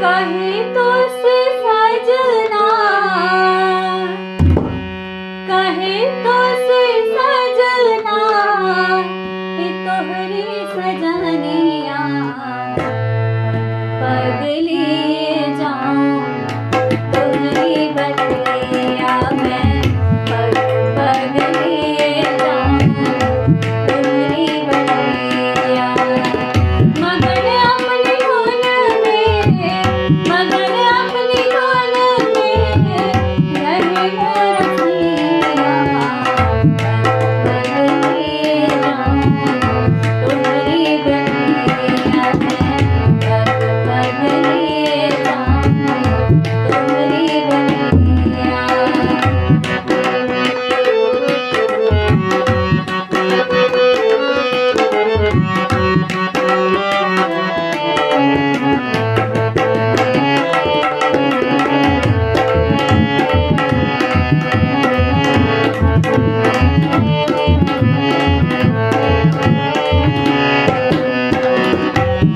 कहे तो से सजना, कहे तो से सजना, ये तोहरी सजनिया पगलिए जाऊं तोहरी बतिया में, पगलिए जाऊं तोहरी बतिया। मगन अपनी धुन में, मगन अपनी धुन में रहे मोर पिया, पगलिए जाऊं तोहरी बतिया में, पगलिए जाऊं तोहरी बतिया।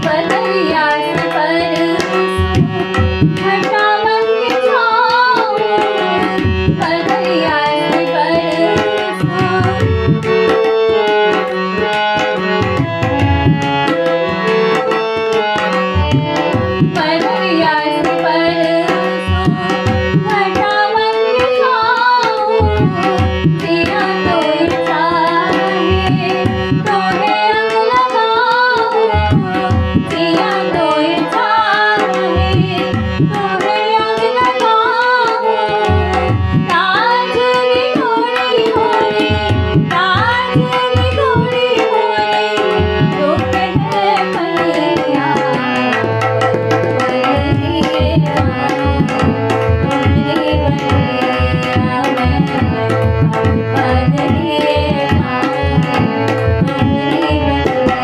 बलइय पर घटा मन के छाऊं, बलइय बलइय घटा मन के छाऊं, जिया तोय चाहे तोहे अंग लगाऊं, जिया तोय चाहे तोहे अंग लगाऊं। राजनी घोड़ी घोड़ी, राजनी घोड़ी घोड़ी, रोके है मैया, पगलिए जाऊं तोहरी बतिया में, पगलिए जाऊं तोहरी बतिया।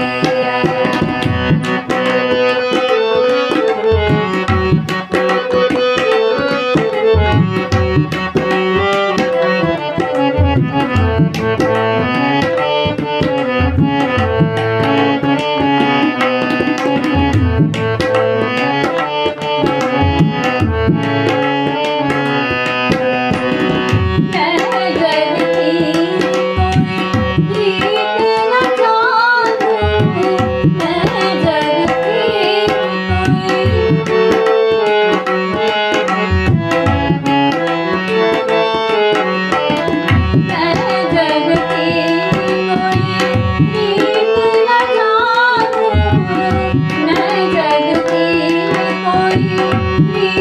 मैं जग की कोई रीत न जानूं, मैं जग की मैं जग की कोई रीत न जानूं, मैं जग की कोई रीत